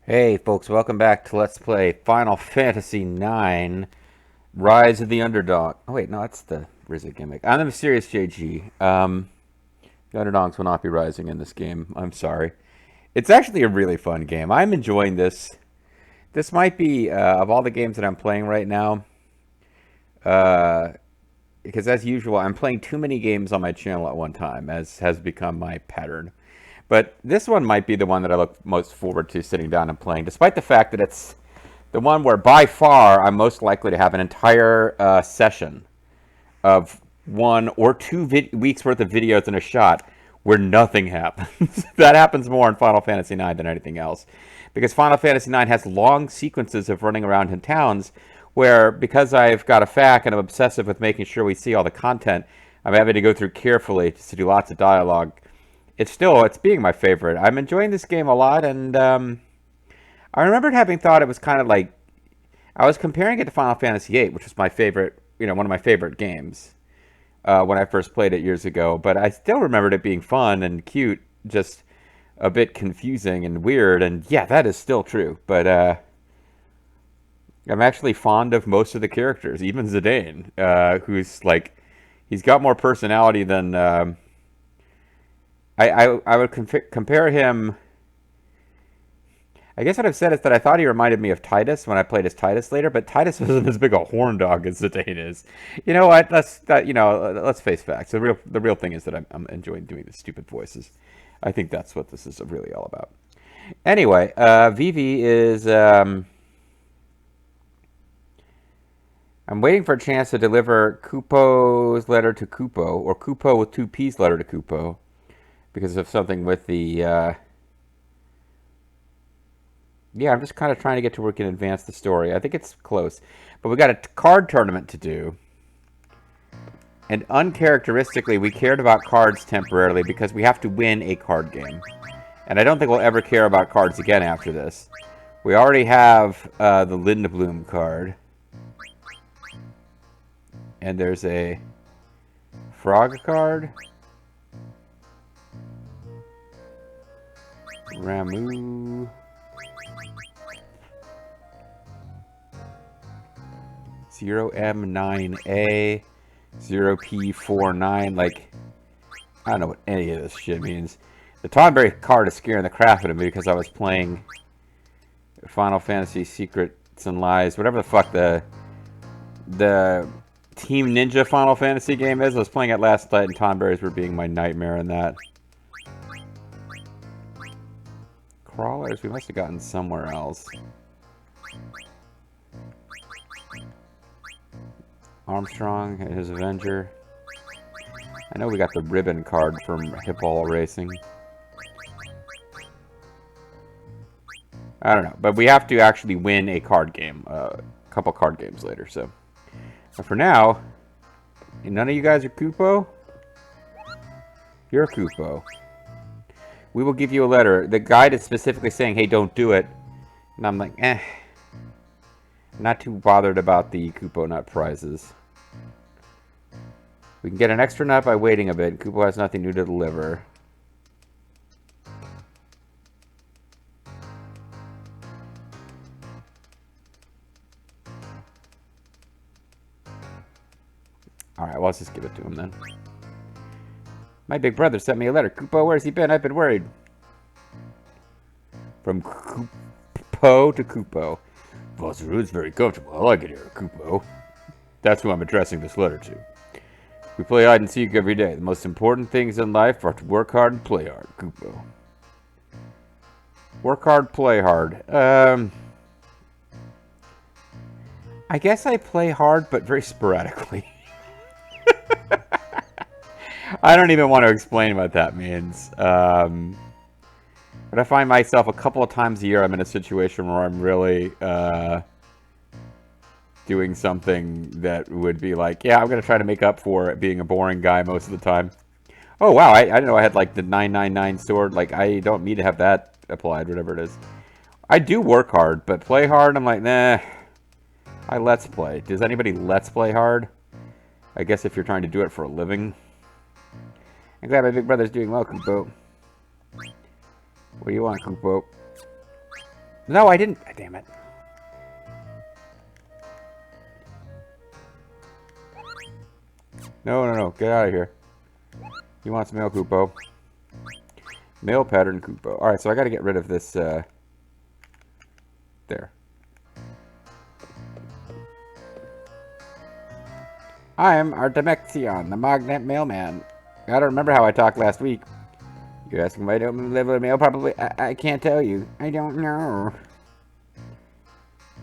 Hey folks, welcome back to Let's Play Final Fantasy IX Rise of the Underdog. Oh wait, no, that's the Rizzy gimmick. I'm the Mysterious JG. The Underdogs will not be rising in this game. I'm sorry. It's actually a really fun game. I'm enjoying this. This might be, of all the games that I'm playing right now, uh, because as usual, I'm playing too many games on my channel at one time, as has become my pattern. But this one might be the one that I look most forward to sitting down and playing, despite the fact that it's the one where by far I'm most likely to have an entire session of 1 or 2 weeks worth of videos in a shot where nothing happens. That happens more in Final Fantasy IX than anything else. Because Final Fantasy IX has long sequences of running around in towns where, because I've got a FAQ and I'm obsessive with making sure we see all the content, I'm having to go through carefully just to do lots of dialogue. It's being my favorite. I'm enjoying this game a lot, and I remembered having thought it was kind of like I was comparing it to Final Fantasy VIII, which was my favorite, one of my favorite games when I first played it years ago. But I still remembered it being fun and cute, just a bit confusing and weird. And yeah, that is still true. But I'm actually fond of most of the characters, even Zidane, who's like he's got more personality than I would compare him. I guess what I've said is that I thought he reminded me of Titus when I played as Titus later, but Titus wasn't as big a horn dog as Zidane is. You know what? Let's face facts. The real thing is that I'm enjoying doing the stupid voices. I think that's what this is really all about. Anyway, Vivi is. I'm waiting for a chance to deliver Kupo's letter to Kupo, or Kupo with 2P's letter to Kupo, because of something with the. Yeah, I'm just kind of trying to get to where we can advance the story. I think it's close. But we got a card tournament to do. And uncharacteristically, we cared about cards temporarily because we have to win a card game. And I don't think we'll ever care about cards again after this. We already have the Lindblom card. And there's a Frog card. Ramu. 0M9A, 0P49, like, I don't know what any of this shit means. The Tonberry card is scaring the crap out of me because I was playing Final Fantasy Secrets and Lies, whatever the fuck the Team Ninja Final Fantasy game is. I was playing it last night and Tonberries were being my nightmare in that. Crawlers, we must have gotten somewhere else. Armstrong and his Avenger. I know we got the ribbon card from Hipball Racing. I don't know, but we have to actually win a card game, a couple card games later, so. But for now, none of you guys are Kupo? You're Kupo. We will give you a letter. The guide is specifically saying, hey, don't do it. And I'm like, eh. Not too bothered about the Kupo Nut prizes. We can get an extra nut by waiting a bit. Kupo has nothing new to deliver. Alright, well, let's just give it to him then. My big brother sent me a letter. Kupo, where's he been? I've been worried. From Kupo to Kupo. Foster is very comfortable. I like it here, Kupo. That's who I'm addressing this letter to. We play hide and seek every day. The most important things in life are to work hard and play hard, Kupo. Work hard, play hard. I guess I play hard, but very sporadically. I don't even want to explain what that means. But I find myself a couple of times a year I'm in a situation where I'm really doing something that would be like, yeah, I'm going to try to make up for it being a boring guy most of the time. Oh, wow, I didn't know I had like the 999 sword. Like, I don't need to have that applied, whatever it is. I do work hard, but play hard, I'm like, nah. I let's play. Does anybody let's play hard? I guess if you're trying to do it for a living. I'm glad my big brother's doing well, Kupo. What do you want, Kupo? No, I didn't. Damn it. No, no, no. Get out of here. He wants male Koopo. Male pattern Koopo. Alright, so I gotta get rid of this, there. I am Artemexion, the Magnet Mailman. Gotta remember how I talked last week. You're asking why I don't live with a mail? Probably. I can't tell you. I don't know.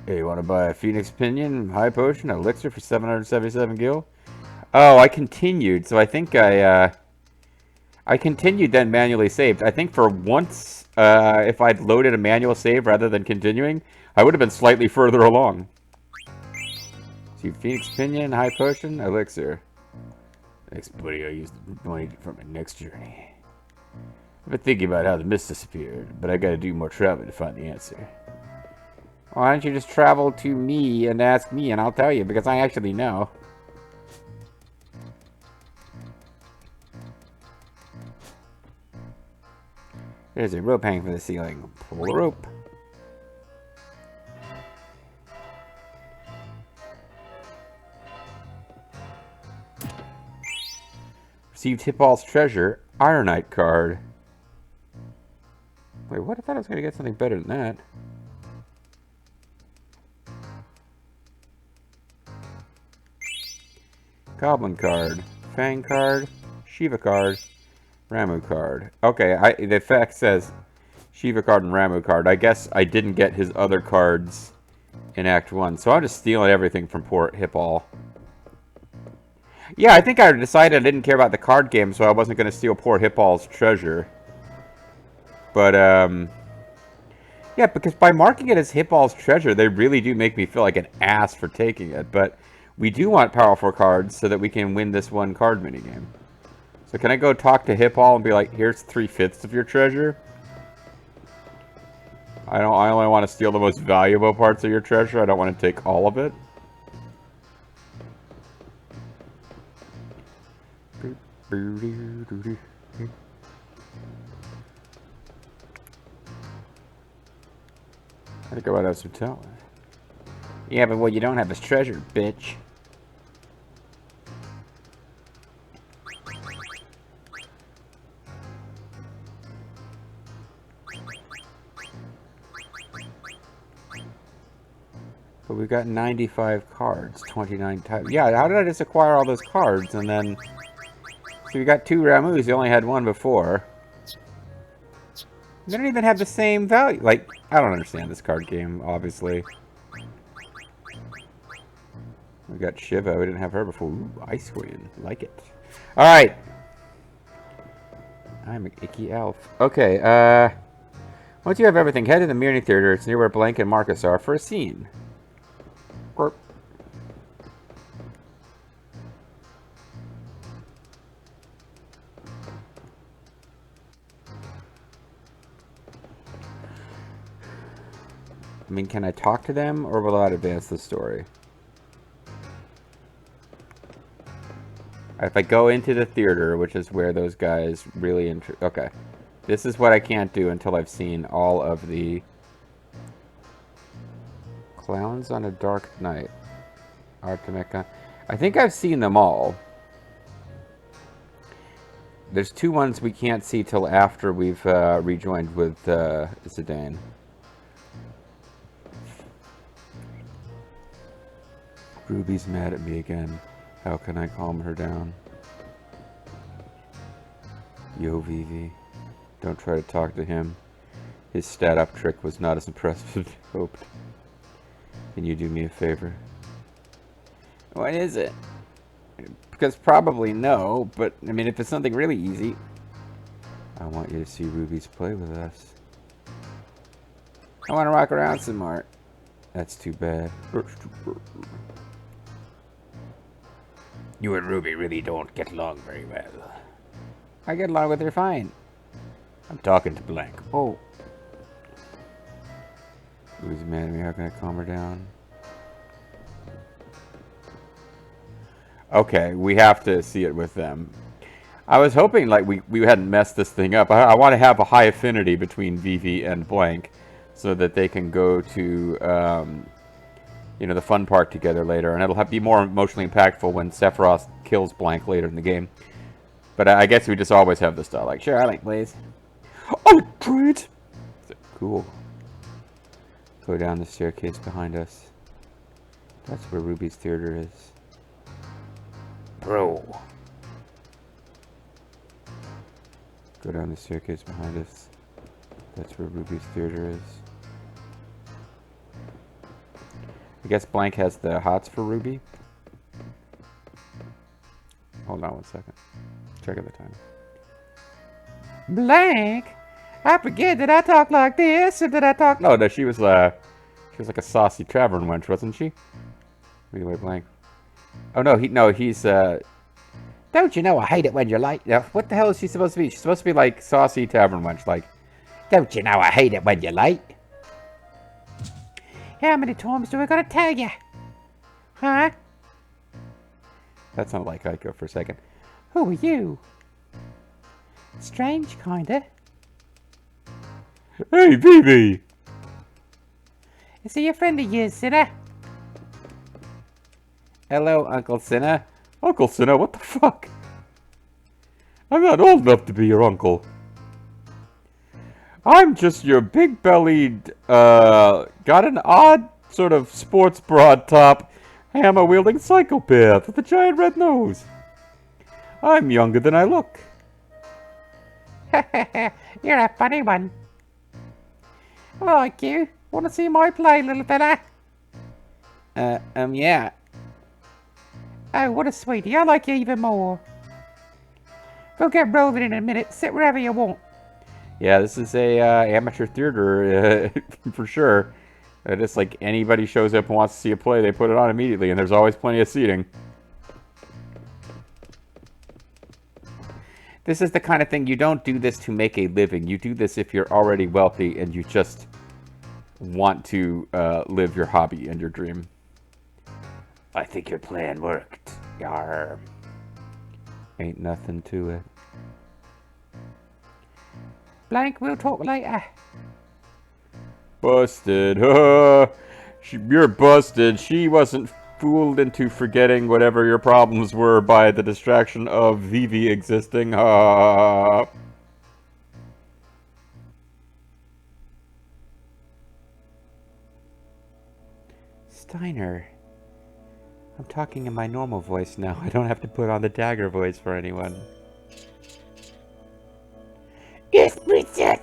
Hey, you want to buy a Phoenix Pinion, High Potion, Elixir for 777 gil? Oh, I continued, so I think I continued then manually saved. I think for once, if I'd loaded a manual save rather than continuing, I would have been slightly further along. See, Phoenix Pinion, High Potion, Elixir. Thanks, buddy. I used the money for my next journey. I've been thinking about how the mist disappeared, but I gotta do more traveling to find the answer. Why don't you just travel to me and ask me, and I'll tell you, because I actually know. There's a rope hanging from the ceiling. Pull the rope. Received Hippolyt's treasure, Ironite card. Wait, what? I thought I was going to get something better than that. Goblin card, Fang card, Shiva card, Ramu card. Okay, the effect says Shiva card and Ramu card. I guess I didn't get his other cards in Act 1, so I'm just stealing everything from poor Hippol. Yeah, I think I decided I didn't care about the card game, so I wasn't going to steal poor Hippol's treasure. But, yeah, because by marking it as Hippol's treasure, they really do make me feel like an ass for taking it. But we do want powerful cards so that we can win this one card minigame. So can I go talk to Hippol and be like, here's 3/5 of your treasure? I only want to steal the most valuable parts of your treasure. I don't want to take all of it. I think I might have some talent. Yeah, but what you don't have is treasure, bitch. But we've got 95 cards, 29 types. Yeah, how did I just acquire all those cards and then... So we got 2 Ramus, you only had 1 before. They don't even have the same value. Like, I don't understand this card game, obviously. We got Shiva, we didn't have her before. Ooh, Ice Queen, like it. Alright. I'm an icky elf. Okay, once you have everything, head to the Mirny Theater. It's near where Blank and Marcus are for a scene. Gorp. I mean, can I talk to them, or will that advance the story? If I go into the theater, which is where those guys really... Okay. This is what I can't do until I've seen all of the... Clowns on a Dark Night. Artemeca. I think I've seen them all. There's 2 ones we can't see till after we've rejoined with Zidane. Ruby's mad at me again. How can I calm her down? Yo, Vivi. Don't try to talk to him. His stat-up trick was not as impressive as hoped. Can you do me a favor? What is it? Because probably no, but, I mean, if it's something really easy... I want you to see Ruby's play with us. I want to rock around some more. That's too bad. You and Ruby really don't get along very well. I get along with her fine. I'm talking to Blank. Oh. Ruby's mad at me. How can I calm her down? Okay, we have to see it with them. I was hoping like we hadn't messed this thing up. I want to have a high affinity between Vivi and Blank. so that they can go to, the fun park together later. And it'll be more emotionally impactful when Sephiroth kills Blank later in the game. But I guess we just always have this style. Like, sure, Alec, please. Alec, treat! Cool. Go down the staircase behind us. That's where Ruby's theater is. Bro. Go down the staircase behind us. That's where Ruby's theater is. I guess Blank has the hots for Ruby. Hold on one second. Check out the time. Blank? I forget, did I talk like this, or did I talk... No, she was like a saucy tavern wench, wasn't she? Anyway, Blank. Oh, no, he's, Don't you know I hate it when you're late? What the hell is she supposed to be? She's supposed to be like saucy tavern wench, like, don't you know I hate it when you're late? How many times do I gotta tell you? Huh? That sounded like Ico for a second. Who are you? Strange, kinda. Hey, baby! Is he a friend of yours, Sinner? Hello, Uncle Sinner. Uncle Sinner, what the fuck? I'm not old enough to be your uncle. I'm just your big-bellied, got an odd sort of sports broad top, hammer-wielding psychopath with a giant red nose. I'm younger than I look. You're a funny one. I like you. Wanna see my play, little fella? Yeah. Oh, what a sweetie. I like you even more. We'll get rolling in a minute. Sit wherever you want. Yeah, this is a amateur theater for sure. Just like anybody shows up and wants to see a play, they put it on immediately, and there's always plenty of seating. This is the kind of thing, you don't do this to make a living. You do this if you're already wealthy and you just want to live your hobby and your dream. I think your plan worked. Yarr. Ain't nothing to it. Blank, we'll talk later. Busted. You're busted. She wasn't fooled into forgetting whatever your problems were by the distraction of Vivi existing. Steiner. I'm talking in my normal voice now. I don't have to put on the dagger voice for anyone. Yes, princess!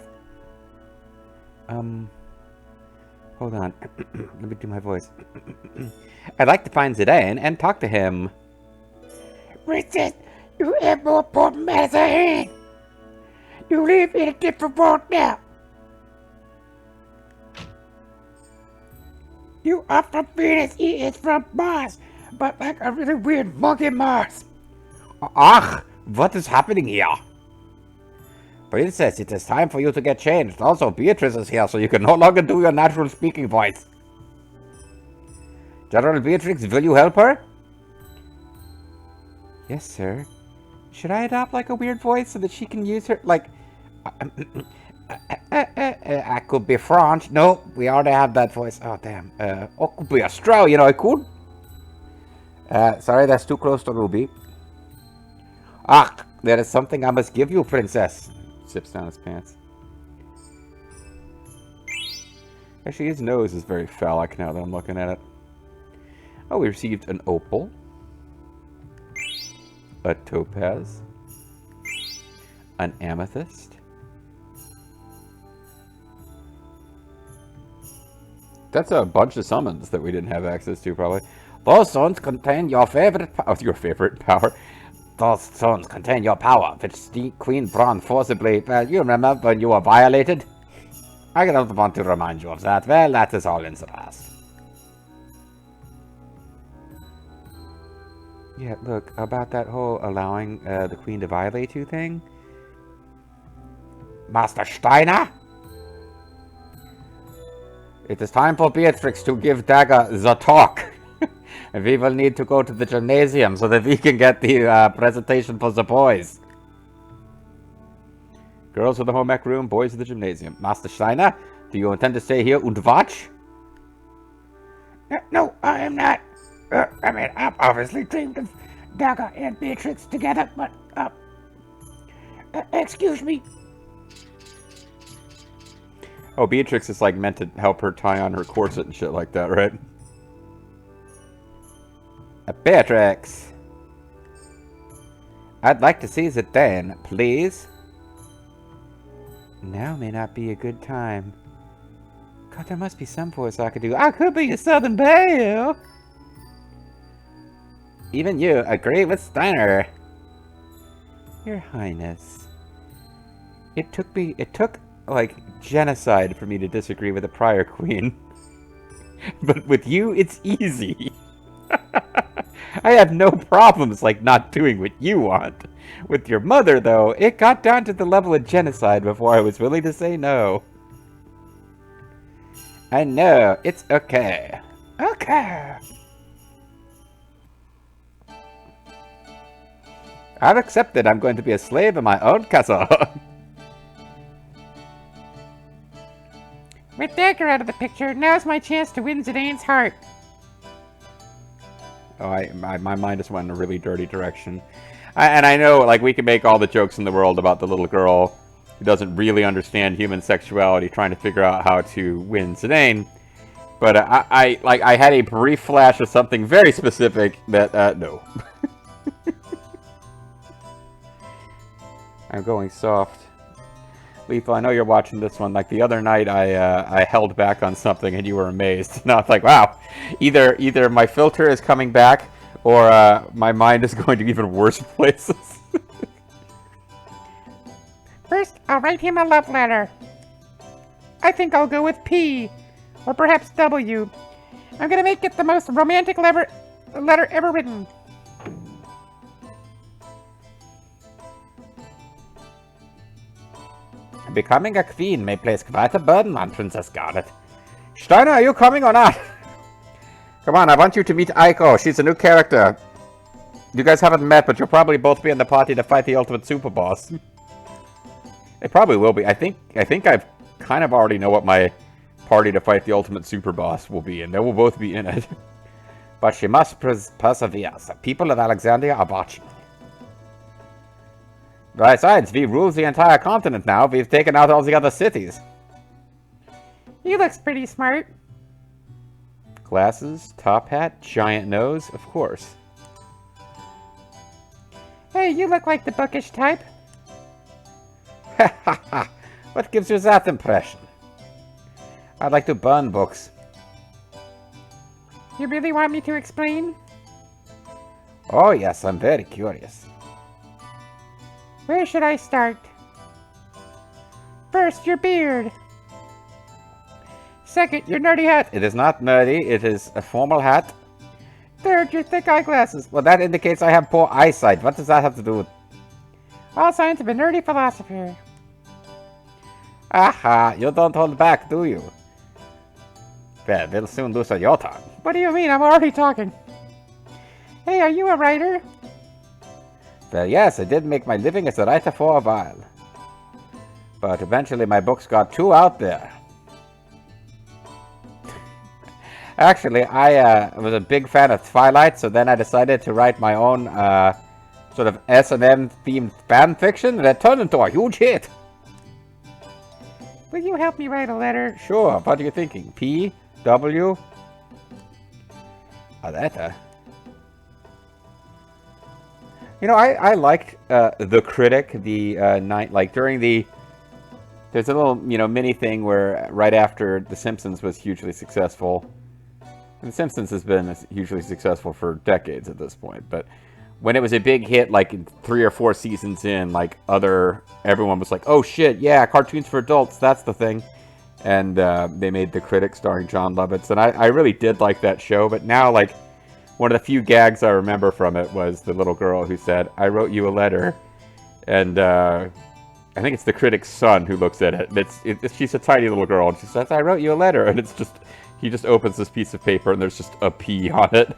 Hold on. Let me do my voice. I'd like to find Zidane and talk to him. Princess, you have more important matters at hand. You live in a different world now. You are from Venus, he is from Mars, but like a really weird monkey Mars. Ach, what is happening here? Princess, it is time for you to get changed. Also, Beatrix is here, so you can no longer do your natural speaking voice. General Beatrix, will you help her? Yes, sir. Should I adopt, like, a weird voice so that she can use her, like... I could be French. No, we already have that voice. Oh, damn. I could be Australian, I could. Sorry, that's too close to Ruby. Ah, there is something I must give you, princess. Sips down his pants. Actually, his nose is very phallic now that I'm looking at it. Oh, we received an opal. A topaz. An amethyst. That's a bunch of summons that we didn't have access to, probably. Those stones contain your favorite power. Your favorite power. Those stones contain your power, which the Queen Braun forcibly... you remember when you were violated? I don't want to remind you of that. Well, that is all in the past. Yeah, look, about that whole allowing the Queen to violate you thing. Master Steiner? It is time for Beatrix to give Dagger the talk. We will need to go to the gymnasium so that we can get the presentation for the boys. Girls to the home ec room, boys to the gymnasium. Master Steiner, Do you intend to stay here and watch? No, I am not. I mean, I've obviously dreamed of Dagger and Beatrix together, but, excuse me. Oh, Beatrix is like meant to help her tie on her corset and shit like that, right? Beatrix! I'd like to see the den, please. Now may not be a good time. God, there must be some voice I could do. I could be a Southern Belle! Even you agree with Steiner. Your Highness. It took, like, genocide for me to disagree with the prior queen. But with you, it's easy. I have no problems, like, not doing what you want. With your mother, though, it got down to the level of genocide before I was willing to say no. I know, it's okay. Okay. I've accepted I'm going to be a slave in my own castle. With Dagger out of the picture, now's my chance to win Zidane's heart. Oh, my mind just went in a really dirty direction. And I know, like, we can make all the jokes in the world about the little girl who doesn't really understand human sexuality trying to figure out how to win Zidane. But I had a brief flash of something very specific that, no. I'm going soft. Lethal, I know you're watching this one. Like the other night, I held back on something and you were amazed. Now it's like, wow, either my filter is coming back or my mind is going to even worse places. First, I'll write him a love letter. I think I'll go with P, or perhaps W. I'm gonna make it the most romantic letter ever written. Becoming a queen may place quite a burden on Princess Scarlet. Steiner, are you coming or not? Come on, I want you to meet Aiko. She's a new character. You guys haven't met, but you'll probably both be in the party to fight the ultimate super boss. It probably will be. I think I've kind of already know what my party to fight the ultimate super boss will be, and they will both be in it. But she must persevere. The people of Alexandria are watching. Besides, we rule the entire continent now. We've taken out all the other cities. He looks pretty smart. Glasses, top hat, giant nose, of course. Hey, you look like the bookish type. Ha ha ha! What gives you that impression? I'd like to burn books. You really want me to explain? Oh yes, I'm very curious. Where should I start? First, your beard. Second, your nerdy hat. It is not nerdy, it is a formal hat. Third, your thick eyeglasses. Well, that indicates I have poor eyesight. What does that have to do with... All signs of a nerdy philosopher. Aha, you don't hold back, do you? Well, we'll soon loosen your tongue. What do you mean? I'm already talking. Hey, are you a writer? Well, yes, I did make my living as a writer for a while. But eventually my books got too out there. Actually, I was a big fan of Twilight, so then I decided to write my own sort of S&M themed fan fiction, and it turned into a huge hit. Will you help me write a letter? Sure, what are you thinking? P, W? A letter? You know, I liked The Critic, the night, like during the... There's a little, you know, mini thing where right after The Simpsons was hugely successful. And The Simpsons has been hugely successful for decades at this point, but when it was a big hit, like 3 or 4 seasons in, like everyone was like, oh shit, yeah, cartoons for adults, that's the thing. And they made The Critic starring John Lovitz, and I really did like that show, but now, like, one of the few gags I remember from it was the little girl who said, I wrote you a letter, and I think it's the critic's son who looks at it. She's a tiny little girl, and she says, I wrote you a letter, and it's just, he just opens this piece of paper, and there's just a P on it.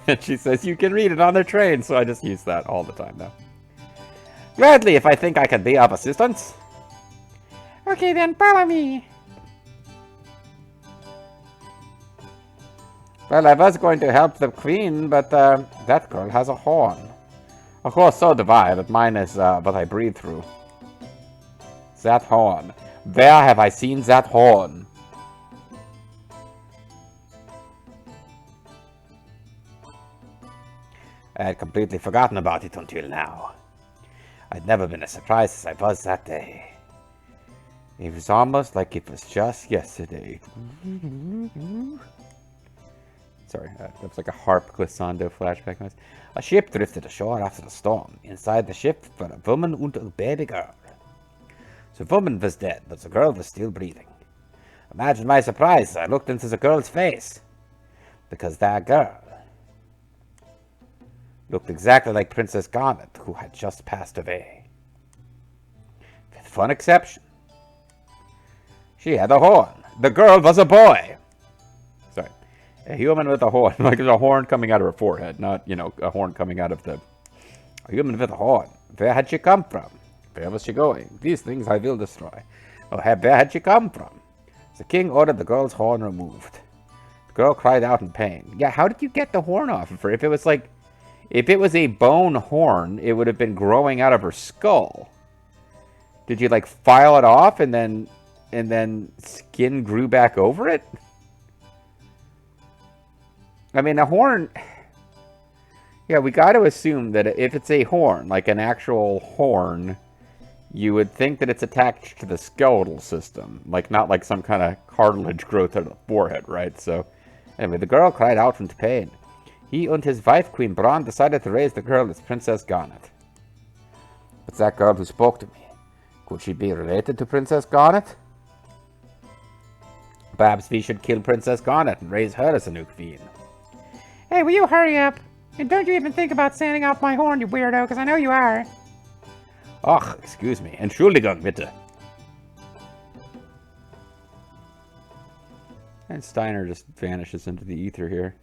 And she says, you can read it on their train, so I just use that all the time now. Gladly, if I think I can be of assistance. Okay then, follow me. Well, I was going to help the queen, but that girl has a horn. Of course, so do I, but mine is what I breathe through. That horn. Where have I seen that horn? I had completely forgotten about it until now. I'd never been as surprised as I was that day. It was almost like it was just yesterday. Sorry, that was like a harp glissando flashback noise. A ship drifted ashore after the storm. Inside the ship were a woman and a baby girl. The woman was dead, but the girl was still breathing. Imagine my surprise as I looked into the girl's face. Because that girl looked exactly like Princess Garnet, who had just passed away. With one exception. She had a horn. The girl was a boy. Sorry. A human with a horn. Like there's a horn coming out of her forehead, not, a horn coming out of the... A human with a horn. Where had she come from? Where was she going? These things I will destroy. Oh, where had she come from? The king ordered the girl's horn removed. The girl cried out in pain. Yeah, how did you get the horn off of her? If it was like... If it was a bone horn, it would have been growing out of her skull. Did you, like, file it off and then skin grew back over it? I mean, a horn... Yeah, we got to assume that if it's a horn, like an actual horn, you would think that it's attached to the skeletal system. Like, not like some kind of cartilage growth out of the forehead, right? So, anyway, the girl cried out in pain. He and his wife, Queen Braun, decided to raise the girl as Princess Garnet. It's that girl who spoke to me. Could she be related to Princess Garnet? Perhaps we should kill Princess Garnet and raise her as a new queen. Hey, will you hurry up? And don't you even think about sanding off my horn, you weirdo, because I know you are. Ach, excuse me. Entschuldigung, bitte. And Steiner just vanishes into the ether here.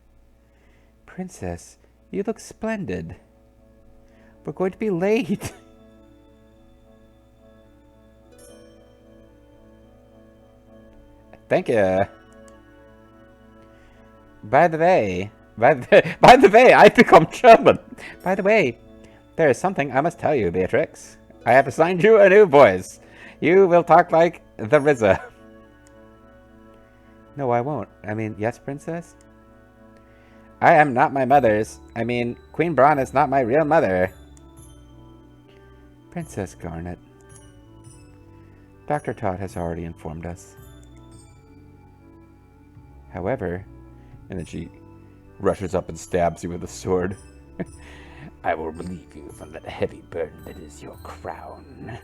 Princess, you look splendid. We're going to be late. Thank you. By the way, I've become German. By the way, there is something I must tell you, Beatrix. I have assigned you a new voice. You will talk like the RZA. No, I won't. I mean, yes, Princess? I am not my mother's. I mean, Queen Braun is not my real mother. Princess Garnet. Dr. Todd has already informed us. However, and then she rushes up and stabs you with a sword. I will relieve you from that heavy burden that is your crown.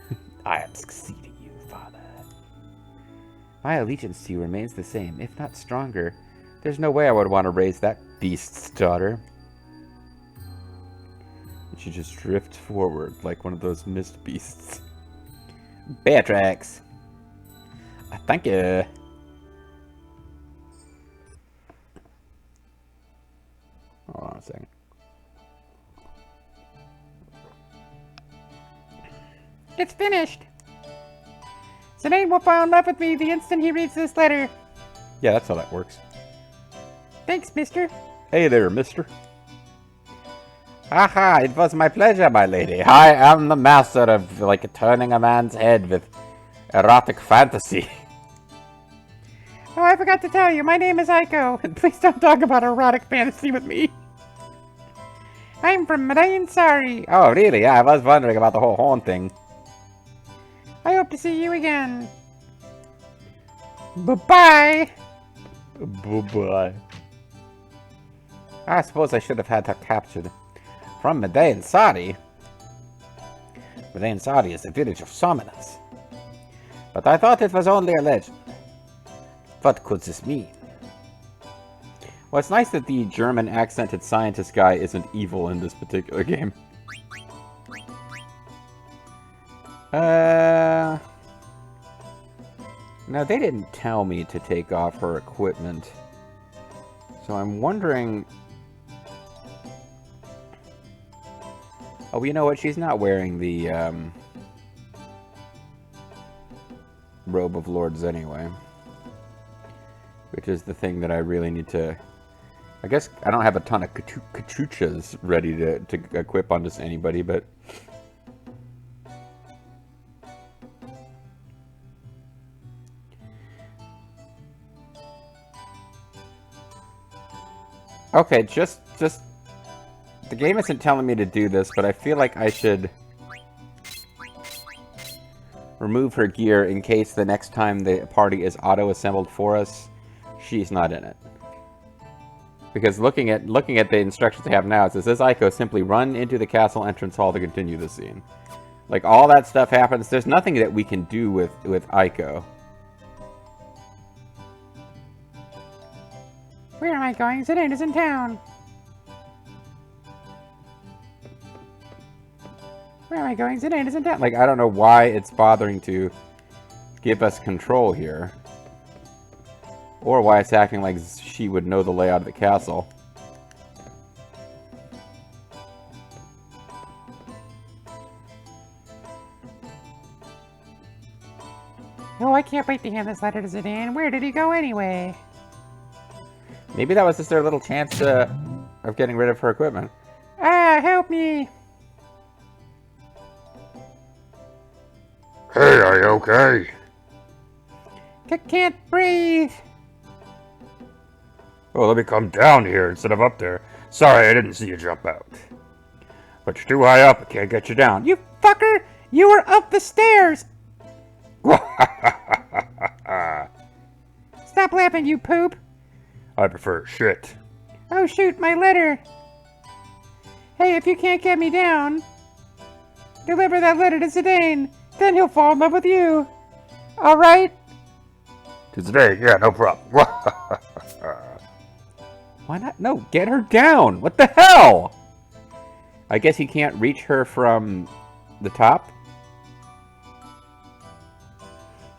I am succeeding you, father. My allegiance to you remains the same, if not stronger. There's no way I would want to raise that beast's daughter. And she just drifts forward like one of those mist beasts. Beatrix! Thank you. Hold on a second. It's finished. Zidane will fall in love with me the instant he reads this letter. Yeah, that's how that works. Thanks, mister. Hey there, mister. Haha, it was my pleasure, my lady. I am the master of, like, turning a man's head with erotic fantasy. Oh, I forgot to tell you, my name is Aiko, and please don't talk about erotic fantasy with me. I'm from Madain Sari. Oh, really? Yeah, I was wondering about the whole horn thing. I hope to see you again. Bye-bye. Bye-bye. I suppose I should have had her captured. From Madain Sari. Madain Sari is a village of summoners. But I thought it was only a legend. What could this mean? Well, it's nice that the German accented scientist guy isn't evil in this particular game. Now, they didn't tell me to take off her equipment. So I'm wondering... Oh, you know what? She's not wearing the, Robe of Lords anyway. Which is the thing that I really need to I guess I don't have a ton of cachuchas ready to equip on just anybody, but... Okay, just... The game isn't telling me to do this, but I feel like I should... remove her gear in case the next time the party is auto-assembled for us, she's not in it. Because looking at the instructions they have now, it says, this Aiko simply run into the castle entrance hall to continue the scene. Like, all that stuff happens. There's nothing that we can do with Aiko. Where am I going? Zidane is in town. Where am I going? Zidane is in town. Like, I don't know why it's bothering to give us control here. Or why it's acting like she would know the layout of the castle. Oh, I can't wait to hand this letter to Zidane. Where did he go anyway? Maybe that was just their little chance of getting rid of her equipment. Ah, help me! Hey, are you okay? Can't breathe. Oh, let me come down here instead of up there. Sorry, I didn't see you jump out. But you're too high up, I can't get you down. You fucker! You were up the stairs! Stop laughing, you poop! I prefer shit. Oh shoot, my letter! Hey, if you can't get me down, deliver that letter to Zidane. Then he'll fall in love with you. Alright? To today, yeah, no problem. Why not? No, get her down! What the hell? I guess he can't reach her from the top?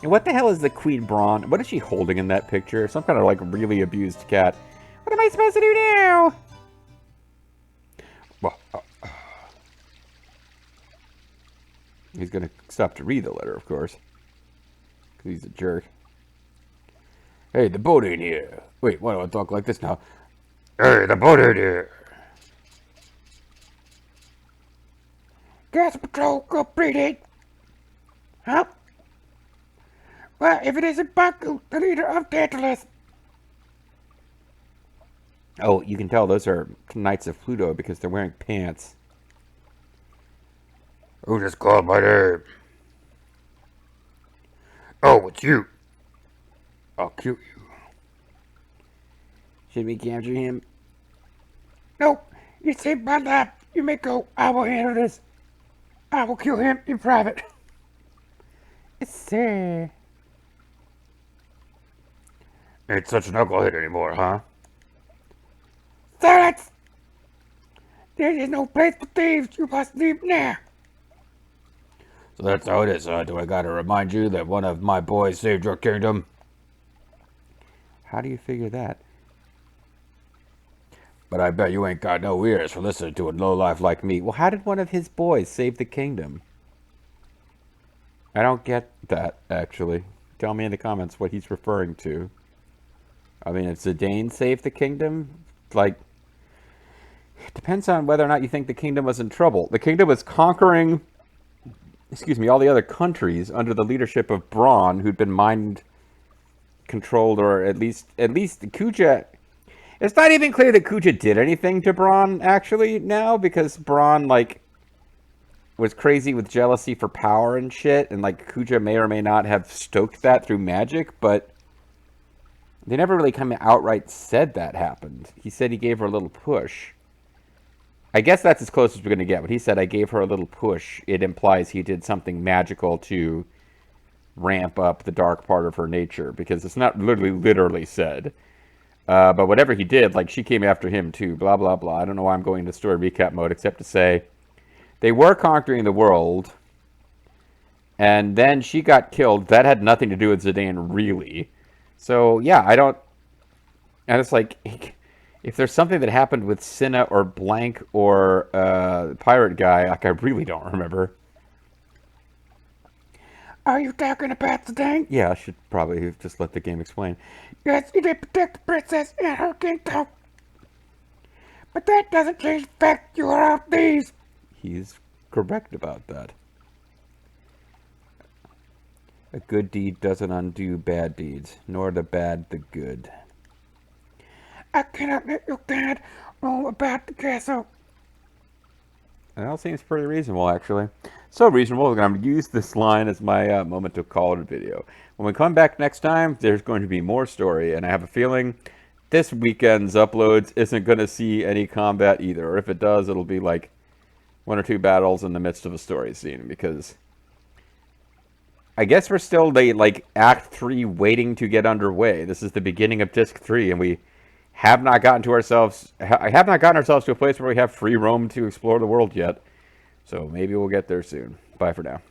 And what the hell is the Queen Braun? What is she holding in that picture? Some kind of, like, really abused cat. What am I supposed to do now? He's gonna stop to read the letter, of course. Because he's a jerk. Hey, the boat ain't here. Wait, why do I talk like this now? Hey, the boat ain't here. Gas patrol completed. Huh? Well, if it isn't Baku, the leader of Tantalus. Oh, you can tell those are Knights of Pluto because they're wearing pants. Who just called my name? Oh, it's you. I'll kill you. Should we capture him? No, you saved my life. You may go. I will handle this. I will kill him in private. Yes, sir. Ain't such an knucklehead anymore, huh? Silence! There is no place for thieves. You must leave now. So that's how it is, huh? Do I gotta remind you that one of my boys saved your kingdom? How do you figure that? But I bet you ain't got no ears for listening to a lowlife like me. Well, how did one of his boys save the kingdom? I don't get that, actually. Tell me in the comments what he's referring to. I mean, if Zidane saved the kingdom, like, it depends on whether or not you think the kingdom was in trouble. The kingdom was conquering, all the other countries under the leadership of Braun, who'd been mind-controlled, or at least Kuja. It's not even clear that Kuja did anything to Braun, actually, now, because Braun, like, was crazy with jealousy for power and shit, and, like, Kuja may or may not have stoked that through magic, but they never really come outright said that happened. He said he gave her a little push. I guess that's as close as we're going to get. When he said, I gave her a little push, it implies he did something magical to ramp up the dark part of her nature, because it's not literally said. But whatever he did, like, she came after him too, blah, blah, blah. I don't know why I'm going into story recap mode, except to say they were conquering the world, and then she got killed. That had nothing to do with Zidane, really. So, yeah, and it's like, if there's something that happened with Cinna or Blank or Pirate Guy, like, I really don't remember. Are you talking about Zidane? Yeah, I should probably have just let the game explain. Yes, he did protect the princess and her kingdom. But that doesn't change the fact you are off these. He's correct about that. A good deed doesn't undo bad deeds, nor the bad the good. I cannot let your dad know about the castle. That all seems pretty reasonable, actually. So reasonable, I'm going to use this line as my moment to call it a video. When we come back next time, there's going to be more story, and I have a feeling this weekend's uploads isn't going to see any combat either. Or if it does, it'll be like 1 or 2 battles in the midst of a story scene, because I guess we're still like Act 3 waiting to get underway. This is the beginning of Disc 3, and we have not gotten to ourselves. I have not gotten ourselves to a place where we have free roam to explore the world yet. So maybe we'll get there soon. Bye for now.